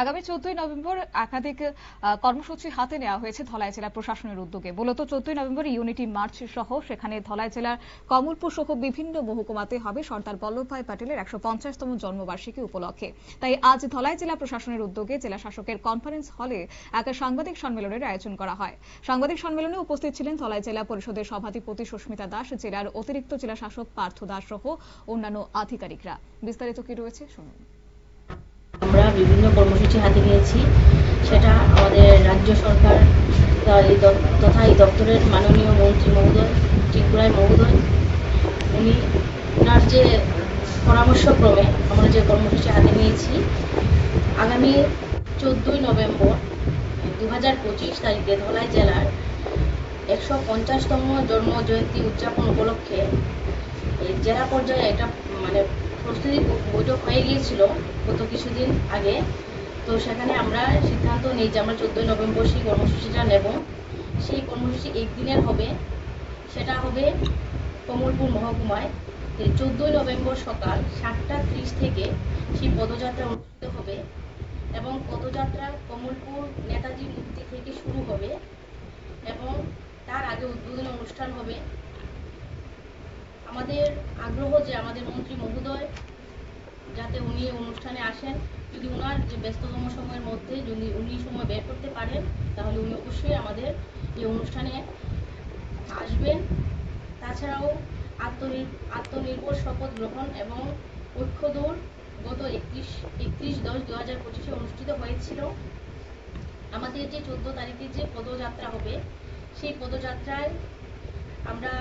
আগামী 14ই নভেম্বর একাধিক কর্মসূচি হাতে নেওয়া হয়েছে ধলাই জেলা প্রশাসনের উদ্যোগে। মূলত 14ই নভেম্বর ইউনিটি মার্চ সহ সেখানে ধলাই জেলার কমলপুর সহ বিভিন্ন মহকুমাতে হবে সর্দার বল্লভভাই প্যাটেলের 150তম জন্মবার্ষিকী উপলক্ষে। তাই আজ ধলাই জেলা প্রশাসনের উদ্যোগে জেলা শাসকের কনফারেন্স হলে এক সাংবাদিক সম্মেলনের আয়োজন করা হয়। সাংবাদিক সম্মেলনে উপস্থিত ছিলেন ধলাই জেলা পরিষদের সভাধিপতি সুস্মিতা দাস, জেলার অতিরিক্ত জেলা শাসক পার্থ দাস সহ অন্যান্য আধিকারিকরা। বিস্তারিত কি রয়েছে শুনুন। আমরা বিভিন্ন কর্মসূচি হাতে নিয়েছি, সেটা আমাদের রাজ্য সরকার তথা এই দপ্তরের মাননীয় মন্ত্রী মহোদয় ত্রিপুরায় মহোদয় ওনার যে পরামর্শক্রমে আমরা যে কর্মসূচি হাতে নিয়েছি, আগামী 14ই নভেম্বর 2025 তারিখে ধলাই জেলার 150তম জন্ম জয়ন্তী উদযাপন উপলক্ষে জেলা পর্যায়ে একটা প্রস্তুতি বৈঠক হয়ে গিয়েছিল গত কিছুদিন আগে। তো সেখানে আমরা সিদ্ধান্ত নিই যে আমরা 14ই নভেম্বর সেই কর্মসূচিটা নেব। সেই কর্মসূচি একদিনের হবে, সেটা হবে কমলপুর মহকুমায়। 14ই নভেম্বর সকাল 7:30 থেকে সেই পদযাত্রা অনুষ্ঠিত হবে এবং পদযাত্রা কমলপুর নেতাজি মূর্তি থেকে শুরু হবে এবং তার আগে উদ্বোধনী অনুষ্ঠান হবে। আমাদের আগ্রহ যে আমাদের মন্ত্রী মহোদয় যাতে উনি অনুষ্ঠানে আসেন, যদি ওনার যে ব্যস্ততম সময়ের মধ্যে যদি উনি সময় বের করতে পারেন তাহলে উনি অবশ্যই আমাদের এই অনুষ্ঠানে আসবেন। তাছাড়াও আত্মনির্ভর শপথ গ্রহণ এবং ঐক্য দৌড় গত 31/10/2025 অনুষ্ঠিত হয়েছিল। আমাদের যে 14 তারিখে যে পদযাত্রা হবে, সেই পদযাত্রায় আমরা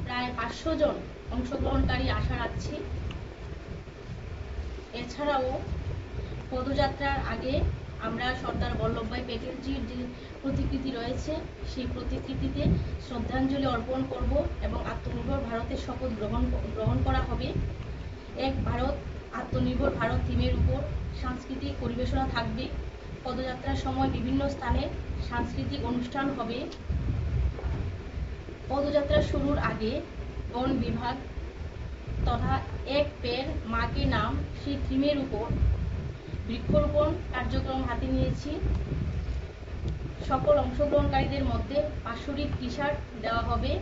প্রায় 500 জন অংশগ্রহণকারী আশা রাখছি। এছাড়াও পদযাত্রার আগে আমরা সর্দার বল্লভভাই প্যাটেলজির যে প্রতিকৃতি রয়েছে, সেই প্রতিকৃতিতে শ্রদ্ধাঞ্জলি অর্পণ করব এবং আত্মনির্ভর ভারতের শপথ গ্রহণ করা হবে। এক ভারত আত্মনির্ভর ভারত থিমের উপর সাংস্কৃতিক পরিবেশনা থাকবে। পদযাত্রার সময় বিভিন্ন স্থানে সাংস্কৃতিক অনুষ্ঠান হবে। পদযাত্রা শুরুর আগে বন বিভাগ তথা এক পেড় মা কে নাম সেই থিমের উপর বৃক্ষরোপণ কার্যক্রম হাতে নিয়েছি। সকল অংশগ্রহণকারীদের মধ্যে পাঁচশোটি টি শার্ট দেওয়া হবে,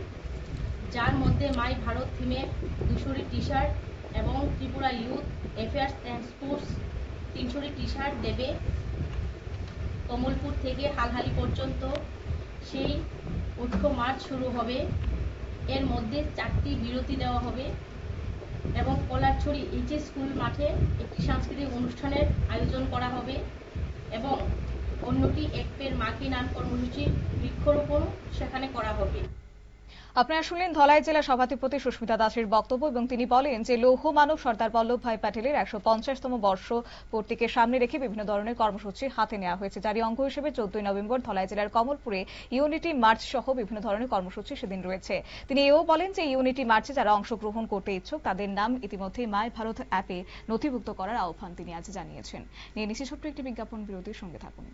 যার মধ্যে মাই ভারত থিমের 200টি টি শার্ট এবং Tripura youth affairs and sports 300টি টি শার্ট দেবে। কমলপুর থেকে হালহালি পর্যন্ত সেই ঐক্য মার্চ শুরু হবে। এর মধ্যে 4টি বিরতি দেওয়া হবে এবং কলারছড়ি এইচএস স্কুল মাঠে একটি সাংস্কৃতিক অনুষ্ঠানের আয়োজন করা হবে এবং অন্যটি এক পেড় মা কে নাম কর্মসূচি বৃক্ষরোপণ সেখানে করা হবে। আপনারা শুনলেন ধলাই জেলা সভাধিপতি সুস্মিতা দাসের বক্তব্য এবং তিনি বলেন যে লৌহ মানব সর্দার বল্লভভাই প্যাটেলের 150তম বর্ষ পূর্তিকে সামনে রেখে বিভিন্ন ধরনের কর্মসূচি হাতে নেওয়া হয়েছে, যারই অঙ্গ হিসেবে 14ই নভেম্বর ধলাই জেলার কমলপুরে ইউনিটি মার্চ সহ বিভিন্ন ধরনের কর্মসূচি সেদিন রয়েছে। তিনি এও বলেন যে ইউনিটি মার্চে যারা অংশগ্রহণ করতে ইচ্ছুক তাদের নাম ইতিমধ্যে মাই ভারত অ্যাপে নথিভুক্ত করার আহ্বান তিনি আজ জানিয়েছেন। নিয়ে নিচ্ছি ছোট্ট একটি বিজ্ঞাপন বিরতির সঙ্গে থাকুন।